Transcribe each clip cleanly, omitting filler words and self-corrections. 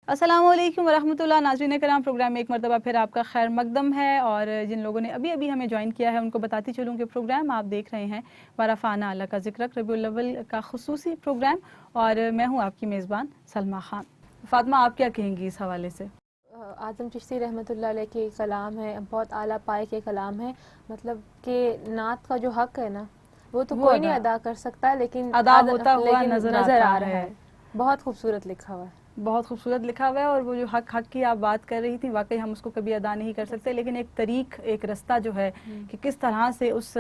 अस्सलाम वालेकुम वरहमतुल्लाह। नाज़रीन कराम, प्रोग्राम में एक मरतबा फिर आपका खैर मकदम है। और जिन लोगों ने अभी अभी हमें ज्वाइन किया है उनको बताती चलूँ कि प्रोग्राम आप देख रहे हैं वरफ़ाना अल्लाह का ज़िक्र, रबीउल अव्वल का खुसूसी प्रोग्राम, और मैं हूँ आपकी मेज़बान सलमा खान। फ़ातिमा, आप क्या कहेंगी इस हवाले से? आज़म चिश्ती रहमतुल्लाह अलैह के कलाम है, बहुत आला पाए के कलाम है। मतलब कि नात का जो हक़ है ना, वो तो कोई नहीं अदा कर सकता, लेकिन अदा होता हुआ नज़र आ रहा है। बहुत खूबसूरत लिखा हुआ है, बहुत खूबसूरत लिखा हुआ है। और वो जो हक की आप बात कर रही थी, वाकई हम उसको कभी अदा नहीं कर सकते, लेकिन एक तरीक़, एक रास्ता जो है कि किस तरह से उस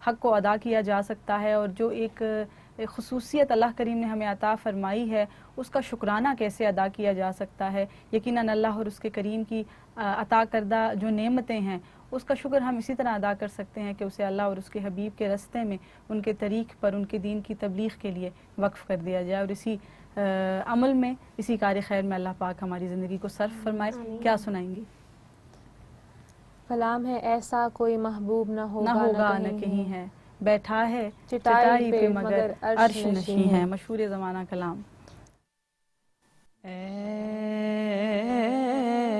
हक को अदा किया जा सकता है, और जो एक ख़ुसूसियत अल्लाह करीम ने हमें अता फ़रमाई है उसका शुक्राना कैसे अदा किया जा सकता है। यकीनन अल्लाह और उसके करीम की अता करदा जो नेमतें हैं उसका शुक्र हम इसी तरह अदा कर सकते हैं कि उसे अल्लाह और उसके हबीब के रास्ते में, उनके तरीक़ पर, उनके दीन की तबलीग़ के लिए वक्फ़ कर दिया जाए, और इसी अमल में, इसी कार्य खैर में अल्लाह पाक हमारी ज़िंदगी को सर्फ फरमाए। क्या सुनाएंगी? कलाम है, ऐसा कोई महबूब न होगा न कहीं है, बैठा है चटाई पे मगर अर्श नशी नशी है। मशहूर ज़माना कलाम।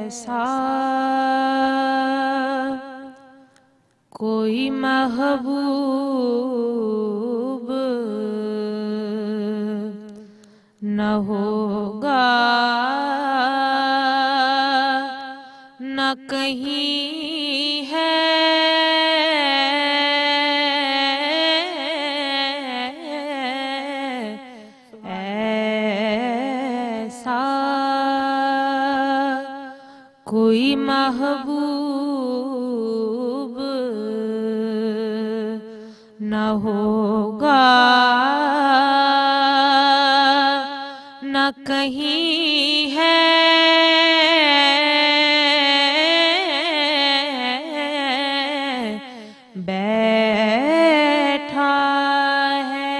ऐसा कोई महबूब न होगा न कहीं है, ऐसा कोई महबूब न होगा न कहीं है, बैठा है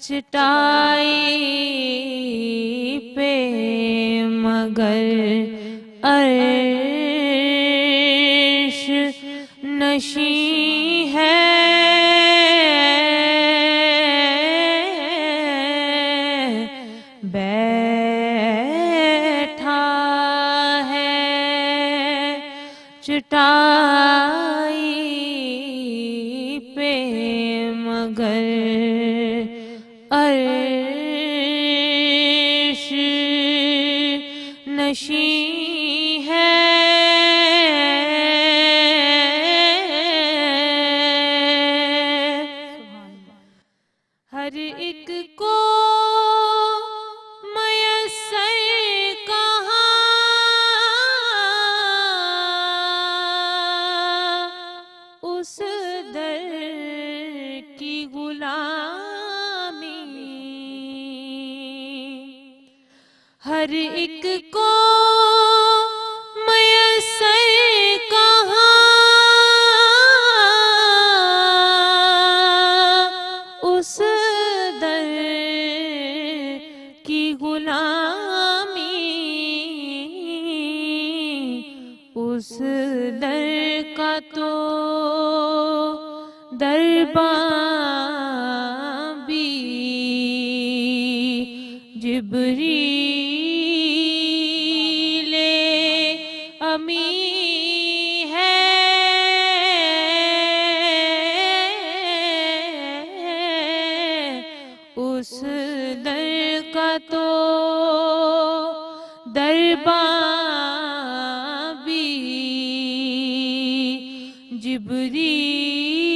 चटाई पे मगर अर्श नशी है, बैठा है चटाई पे मगर अर्श नशी है, हर एक को मयस्सर कहाँ उस दर की गुलामी, हर एक को मयस्सर कहाँ उस दर की गुलामी, उस दर का तो दरबां भी जिब्रील अमी है, उस दर का तो दरबां भी जिब्रील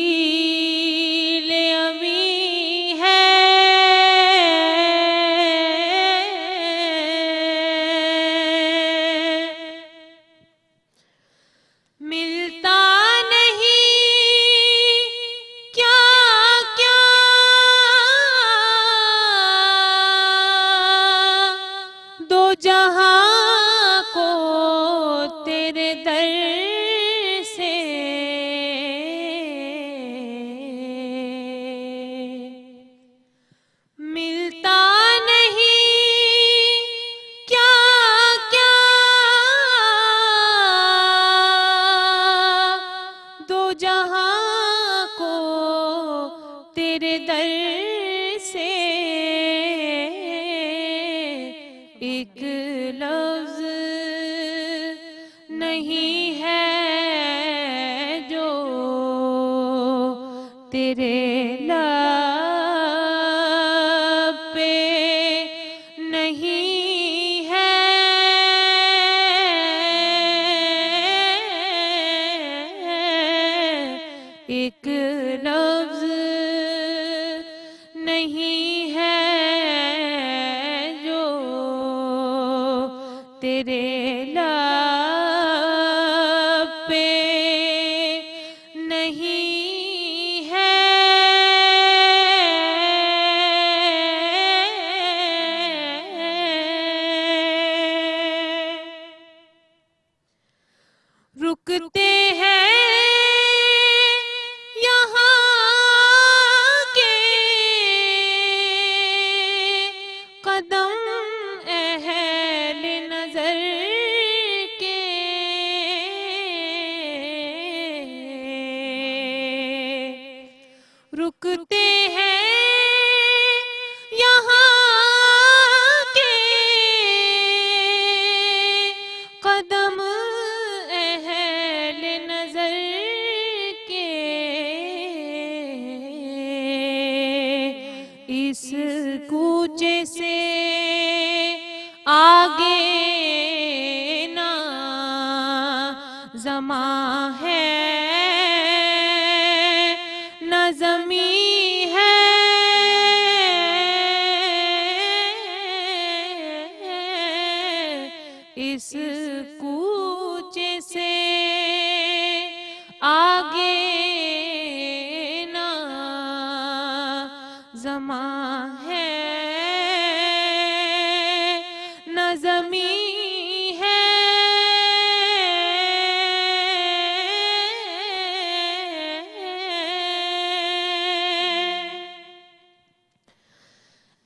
अमी है, मिलता नहीं क्या क्या दो जहां को तेरे दर से, मिलता नहीं क्या क्या दो जहां को तेरे दर से, एक تیرے لب پہ نہیں ہے، ایک لفظ نہیں ہے جو تیرے لب پہ نہیں ہے، رکتے ہیں یہاں کے قدم اہل نظر کے، رکتے ہیں یہاں کے قدم اہل نظر کے، اس کوچے سے آگے نہ زماں ہے نہ زمیں ہے، اس کوچے سے آگے نہ زماں ہے نہ زمیں ہے،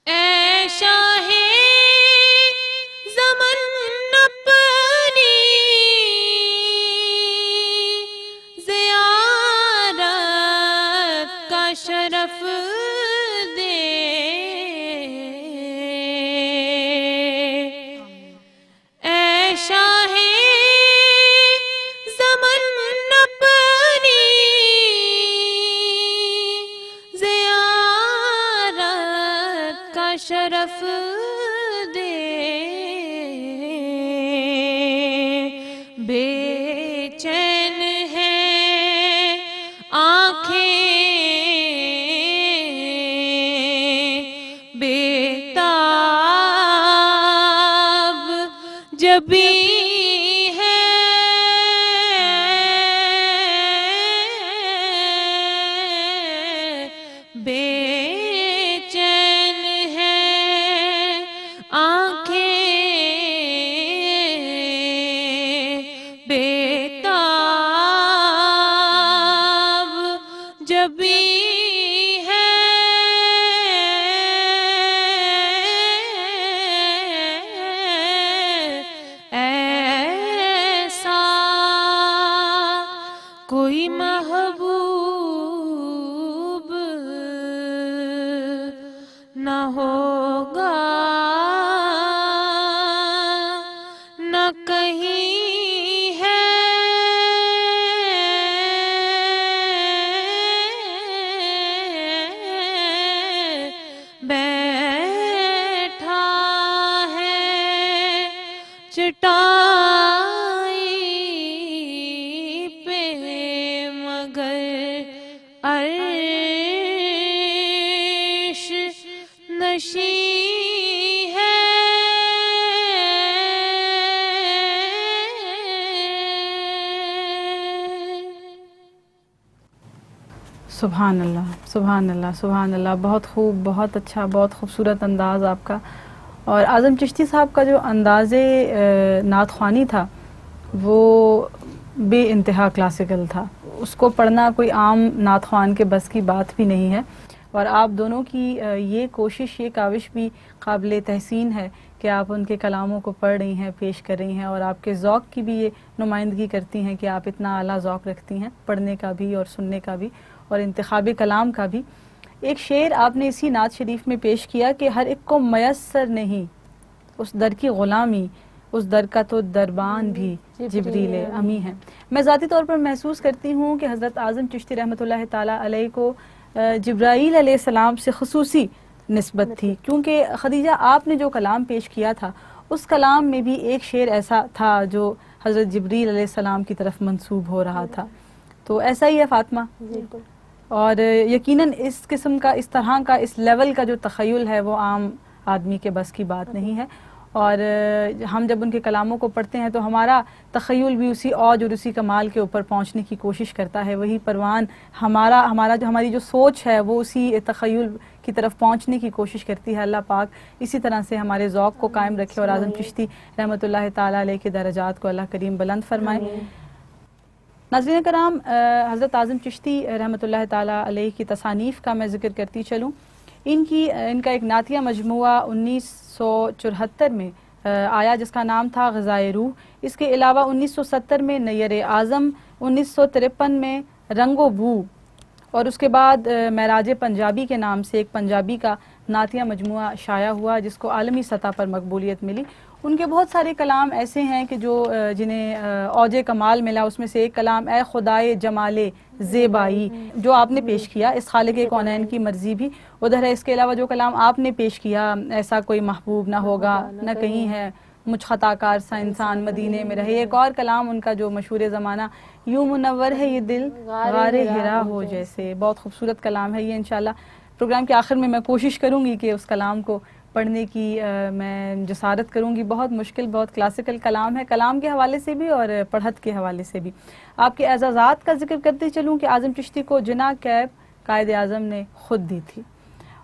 اے شاہ زمن اپنی زیارت کا شرف دے، اے شاہ زمن اپنی زیارت کا شرف دے، بے چین ہے آنکھیں بے تاب جبیں ہے، بے چین ہے آنکھیں بے تاب جبیں ہے، ایسا کوئی محبوب نہ ہوگا نہ کہیں ہے، بیٹھا ہے چٹائی پہ مگر عرش نشیں ہے، سبحان اللہ سبحان اللہ سبحان اللہ، بہت خوب، بہت اچھا، بہت خوبصورت انداز آپ کا. اور اعظم چشتی صاحب کا جو انداز نعت خوانی تھا وہ بے انتہا کلاسیکل تھا، اس کو پڑھنا کوئی عام نعت خوان کے بس کی بات بھی نہیں ہے، اور آپ دونوں کی یہ کوشش، یہ کاوش بھی قابل تحسین ہے کہ آپ ان کے کلاموں کو پڑھ رہی ہیں، پیش کر رہی ہیں، اور آپ کے ذوق کی بھی یہ نمائندگی کرتی ہیں کہ آپ اتنا اعلیٰ ذوق رکھتی ہیں پڑھنے کا بھی اور سننے کا بھی اور انتخاب کلام کا بھی. ایک شعر آپ نے اسی نعت شریف میں پیش کیا کہ ہر ایک کو میسر نہیں اس در کی غلامی، اس در کا تو دربان بھی جبریل امی ہے. میں ذاتی طور پر محسوس کرتی ہوں کہ حضرت اعظم چشتی رحمۃ اللہ تعالیٰ علیہ کو جبرائیل علیہ السلام سے خصوصی نسبت تھی، کیونکہ خدیجہ آپ نے جو کلام پیش کیا تھا اس کلام میں بھی ایک شعر ایسا تھا جو حضرت جبریل علیہ السلام کی طرف منسوب ہو رہا تھا، تو ایسا ہی ہے فاطمہ؟ بالکل. اور یقیناً اس قسم کا، اس طرح کا، اس لیول کا جو تخیل ہے وہ عام آدمی کے بس کی بات نہیں ہے، اور ہم جب ان کے کلاموں کو پڑھتے ہیں تو ہمارا تخیل بھی اسی اوج اور اسی کمال کے اوپر پہنچنے کی کوشش کرتا ہے، وہی پروان ہماری جو سوچ ہے وہ اسی تخیل کی طرف پہنچنے کی کوشش کرتی ہے. اللہ پاک اسی طرح سے ہمارے ذوق کو قائم رکھے اور اعظم چشتی رحمۃ اللہ تعالیٰ علیہ کے درجات کو اللہ کریم بلند فرمائے. ناظرین کرام، حضرت اعظم چشتی رحمۃ اللہ تعالیٰ علیہ کی تصانیف کا میں ذکر کرتی چلوں. ان کا ایک نعتیہ مجموعہ 1974 میں آیا جس کا نام تھا غذائے روح. اس کے علاوہ 1970 میں نیر اعظم، 1953 میں رنگ و بو، اور اس کے بعد معراج پنجابی کے نام سے ایک پنجابی کا نعتیہ مجموعہ شائع ہوا جس کو عالمی سطح پر مقبولیت ملی. ان کے بہت سارے کلام ایسے ہیں کہ جنہیں اوج کمال ملا. اس میں سے ایک کلام اے خدائے جمال زیبائی جو آپ نے پیش کیا، اس خالق کونین کی مرضی بھی ادھر ہے. اس کے علاوہ جو کلام آپ نے پیش کیا، ایسا کوئی محبوب نہ ہوگا نہ کہیں ہے، مجھ خطا کار سا انسان مدینے میں رہے. ایک اور کلام ان کا جو مشہور زمانہ، یوں منور ہے یہ دل غار ہرا ہو جیسے. بہت خوبصورت کلام ہے یہ. انشاءاللہ پروگرام کے آخر میں کوشش کروں گی کہ اس کلام کو پڑھنے کی میں جسارت کروں گی. بہت مشکل، بہت کلاسیکل کلام ہے، کلام کے حوالے سے بھی اور پڑھت کے حوالے سے بھی. آپ کے اعزازات کا ذکر کرتے چلوں کہ اعظم چشتی کو جناح کیپ قائد اعظم نے خود دی تھی،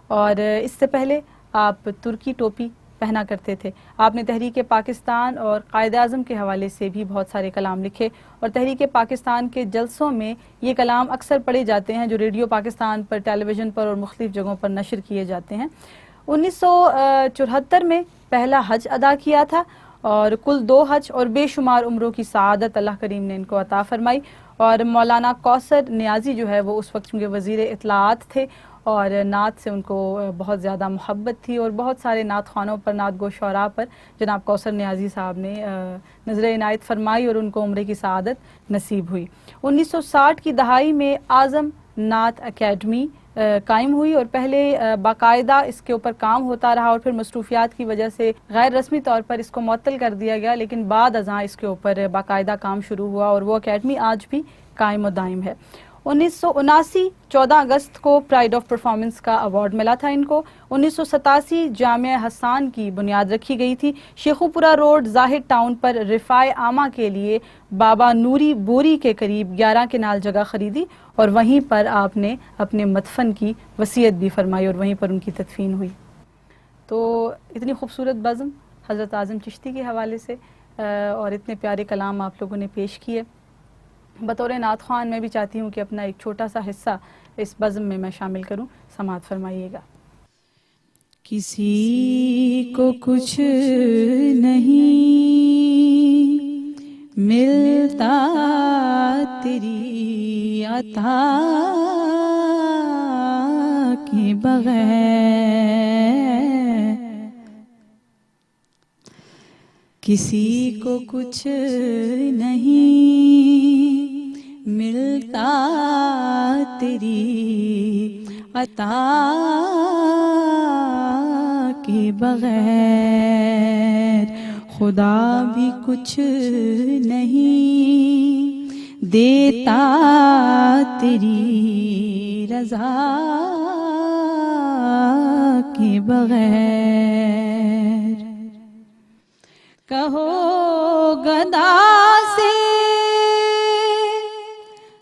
اور اس سے پہلے آپ ترکی ٹوپی پہنا کرتے تھے. آپ نے تحریک پاکستان اور قائد اعظم کے حوالے سے بھی بہت سارے کلام لکھے، اور تحریک پاکستان کے جلسوں میں یہ کلام اکثر پڑھے جاتے ہیں جو ریڈیو پاکستان پر، ٹیلی ویژن پر اور مختلف جگہوں پر نشر کیے جاتے ہیں. 1974 میں پہلا حج ادا کیا تھا، اور کل 2 حج اور بے شمار عمروں کی سعادت اللہ کریم نے ان کو عطا فرمائی. اور مولانا کوثر نیازی جو ہے وہ اس وقت چونکہ وزیر اطلاعات تھے، اور نعت سے ان کو بہت زیادہ محبت تھی، اور بہت سارے نعت خوانوں پر، نعت گو شعراء پر جناب کوثر نیازی صاحب نے نظر عنایت فرمائی اور ان کو عمرے کی سعادت نصیب ہوئی. 1960 کی دہائی میں اعظم نعت اکیڈمی قائم ہوئی، اور پہلے باقاعدہ اس کے اوپر کام ہوتا رہا، اور پھر مصروفیات کی وجہ سے غیر رسمی طور پر اس کو معطل کر دیا گیا، لیکن بعد ازاں اس کے اوپر باقاعدہ کام شروع ہوا، اور وہ اکیڈمی آج بھی قائم و دائم ہے. 1979 14 اگست کو پرائڈ آف پرفارمنس کا ایوارڈ ملا تھا ان کو. 1987 جامعہ حسان کی بنیاد رکھی گئی تھی. شیخوپورہ روڈ زاہد ٹاؤن پر رفاع عامہ کے لیے بابا نوری بوری کے قریب 11 کنال جگہ خریدی، اور وہیں پر آپ نے اپنے مدفن کی وصیت بھی فرمائی، اور وہیں پر ان کی تدفین ہوئی. تو اتنی خوبصورت بزم حضرت اعظم چشتی کے حوالے سے اور اتنے پیارے کلام آپ لوگوں نے پیش کیے. بطور نعت خوان میں بھی چاہتی ہوں کہ اپنا ایک چھوٹا سا حصہ اس بزم میں شامل کروں. سماعت فرمائیے گا. کسی کو کچھ نہیں ملتا تیری عطا کے بغیر، کسی کو کچھ نہیں ملتا تیری عطا کے بغیر، خدا بھی کچھ نہیں دیتا تیری رضا کے بغیر. کہو گدا سے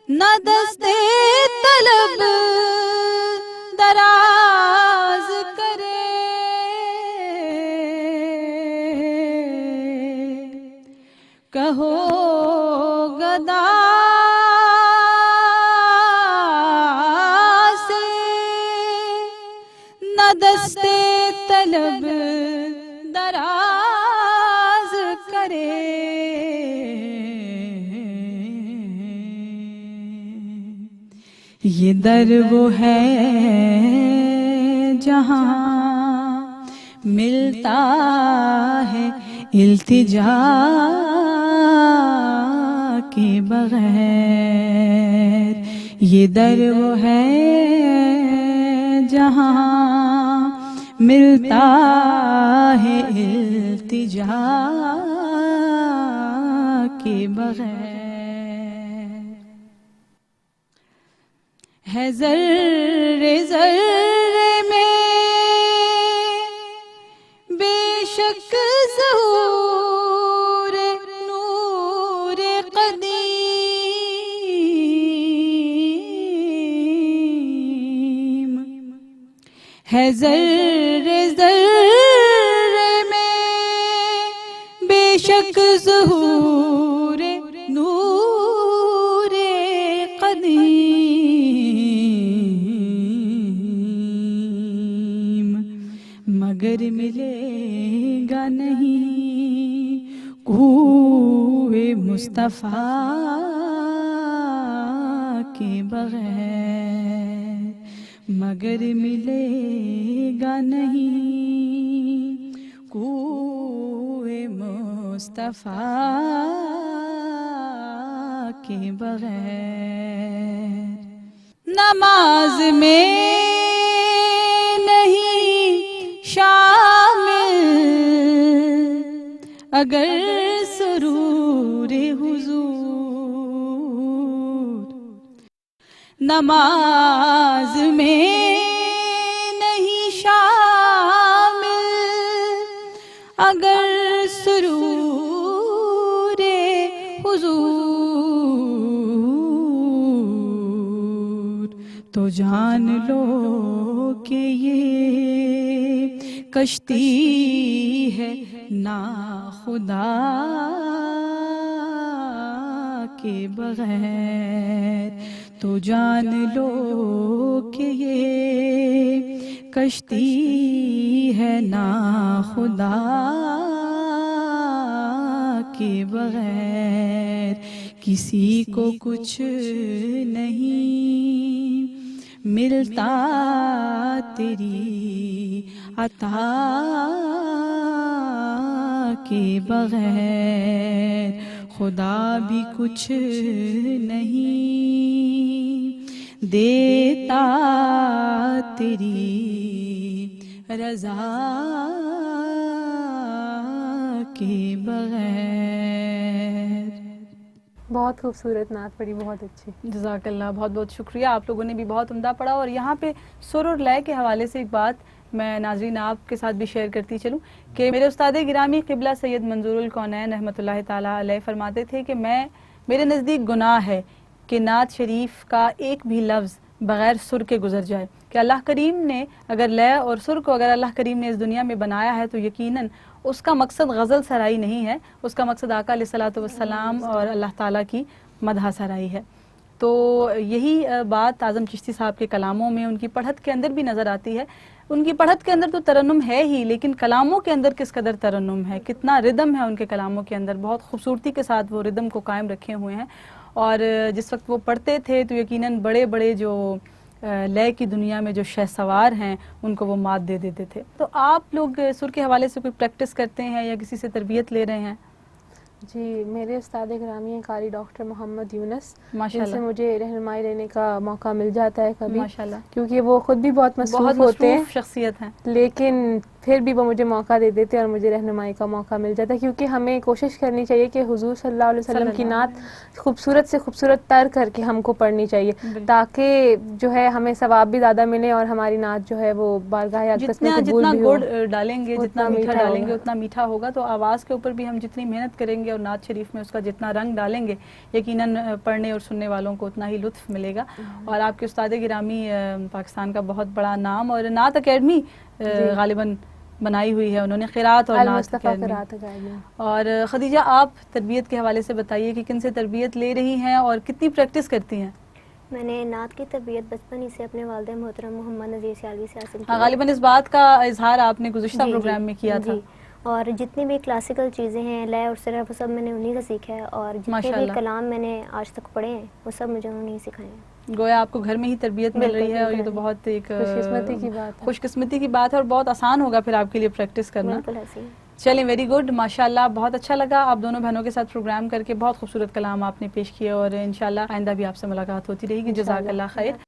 نہ دستے طلب دراز کرے، کہو گدا سے نہ دستے طلب دراز کرے، یہ در وہ ہے جہاں ملتا ہے التجا کے بغیر، یہ در وہ ہے जहां मिलता है इल्तिजा के बगैर। है ज़र्रे ज़र्रे में बेशक ज़हूर नूर क़दीम। है ज़र्रे ज़र्रे में बेशक ज़हूर नूर क़दीम, मगर मिलेगा नहीं कुए मुस्तफ़ा के बगैर, मगर मिलेगा नहीं कुए मुस्तफ़ा के बगैर। नमाज में नहीं शामिल अगर सुरूर हुजूर, नमाज में नहीं शामिल अगर सुरूर हुजूर, तो जान लो कि ये कश्ती है ना खुदा के बगैर, तो जान लो कि ये कश्ती है ना खुदा के बगैर। किसी को कुछ नहीं मिलता तेरी अता के बगैर, खुदा भी कुछ नहीं देता तेरी रज़ा के बगैर। बहुत खूबसूरत नात पढ़ी, बहुत अच्छी। जज़ाकल्लाह, बहुत बहुत शुक्रिया। आप लोगों ने भी बहुत उम्दा पढ़ा। और यहाँ पे सुर और लय के हवाले से एक बात मैं नाज़रीन आपके साथ भी शेयर करती चलूँ कि मेरे उस्ताद गिरामी क़िबला सैयद मंजूरुल कौनैन रहमतुल्लाहि ताला अलैह फरमाते थे कि मेरे नज़दीक गुनाह है कि नात शरीफ का एक भी लफ्ज़ बग़ैर सुर के गुज़र जाए। कि अल्लाह करीम ने अगर लय और सुर को अगर अल्लाह करीम ने इस दुनिया में बनाया है तो यकीनन उसका मकसद गज़ल सराई नहीं है, उसका मकसद आका अलैहिस्सलातु वस्सलाम और अल्लाह ताला की मदह सराई है। तो यही बात आज़म चिश्ती साहब के कलामों में उनकी पढ़त के अंदर भी नज़र आती है। उनकी पढ़त के अंदर तो तरन्नुम है ही, लेकिन कलामों के अंदर किस कदर तरन्नुम है, कितना रिदम है उनके कलामों के अंदर, बहुत खूबसूरती के साथ वो रिदम को कायम रखे हुए हैं। और जिस वक्त वो पढ़ते थे तो यकीनन बड़े बड़े जो लय की दुनिया में जो शहसवार हैं उनको वो मात दे देते थे। तो आप लोग सुर के हवाले से कोई प्रैक्टिस करते हैं या किसी से तरबियत ले रहे हैं? जी, मेरे उस्ताद गिरामी हैं कारी डॉक्टर मोहम्मद यूनुस, माशाल्लाह, जिनसे मुझे रहनुमाई लेने का मौका मिल जाता है कभी, माशाल्लाह, क्योंकि वो खुद भी बहुत मसरूफ होते हैं, शख्सियत हैं, लेकिन फिर भी वो मुझे मौका दे देते हैं और मुझे रहनुमाई का मौका मिल जाता है। क्योंकि हमें कोशिश करनी चाहिए कि हुजूर सल्लल्लाहु अलैहि वसल्लम की नात खूबसूरत से खूबसूरत तर करके हमको पढ़नी चाहिए, ताकि जो है हमें सवाब भी ज़्यादा मिले और हमारी नात जो है वो बारगाह अक़दस में कबूल भी हो। गुड़ डालेंगे, जितना मीठा डालेंगे उतना मीठा होगा। तो आवाज़ के ऊपर भी हम जितनी मेहनत करेंगे और नात शरीफ में उसका जितना रंग डालेंगे, यकीनन पढ़ने और सुनने वालों को उतना ही लुत्फ़ मिलेगा। और आपके उस्ताद गिरामी पाकिस्तान का बहुत बड़ा नाम और नात अकेडमी गालिबन बनाई हुई है उन्होंने, क़िरात और नात अकेडमी। और खदीजा, आप तरबियत के हवाले से बताइए कि किन से तरबियत ले रही हैं और कितनी प्रैक्टिस करती हैं? मैंने नात की तरबियत बचपन ही से अपने वालिद मोहतरम मोहम्मद नज़ीर सियालवी से हासिल की। गालिबन इस बात का इजहार आपने गुज़िश्ता प्रोग्राम में किया था। और जितनी भी क्लासिकल चीज़ें हैं, लय और सिरा, वो सब मैंने उन्हीं का सीखा है। और जितने भी कलाम मैंने आज तक पढ़े हैं वो सब मुझे उन्होंने ही सिखाए हैं। गोया आपको घर में ही तरबियत मिल रही है और ये तो बहुत एक खुशकिस्मती की बात है और बहुत आसान होगा फिर आपके लिए प्रैक्टिस करना। चलें, वेरी गुड, माशाल्लाह, बहुत अच्छा लगा आप दोनों बहनों के साथ प्रोग्राम करके। बहुत खूबसूरत कलाम आपने पेश किए और इंशाल्लाह आइंदा भी आपसे मुलाकात होती रहेगी। जज़ाकल्लाह खैर।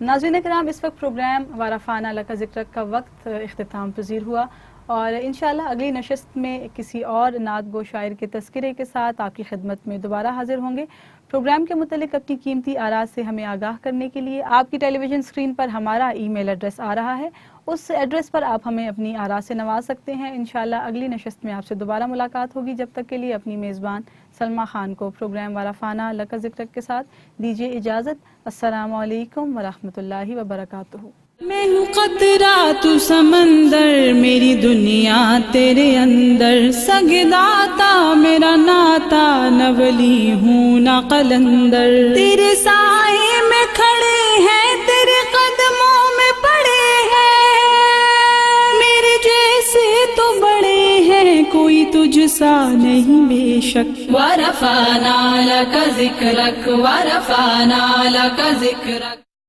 नाज़रीन किराम, इस वक्त प्रोग्राम वारफाना लका ज़िक्र का वक्त इख्तिताम पज़ीर हुआ और इंशाअल्लाह अगली नशस्त में किसी और नात गो शायर के तज़किरे के साथ आपकी खिदमत में दोबारा हाजिर होंगे। प्रोग्राम के मुतालिक अपनी कीमती आरा से हमें आगाह करने के लिए आपकी टेलीविज़न स्क्रीन पर हमारा ईमेल एड्रेस आ रहा है, उस एड्रेस पर आप हमें अपनी आरा से नवाज सकते हैं। इंशाअल्लाह अगली नशस्त में आपसे दोबारा मुलाकात होगी। जब तक के लिए अपनी मेज़बान सलमा खान को प्रोग्राम वारफाना लका ज़िक्र के साथ दीजिए इजाज़त। अस्सलामु अलैकुम वरहमतुल्लाहि वबरकातुहू। मैं हूँ कतरा तू समंदर, मेरी दुनिया तेरे अंदर, सगदाता मेरा नाता, न वली हूँ न कलंदर। तेरे साए में खड़े हैं, तेरे कदमों में पड़े हैं, मेरे जैसे तो बड़े हैं, कोई तुझसा नहीं बेशक। वारफाना लका ज़िक्रक, वारफाना लका ज़िक्रक।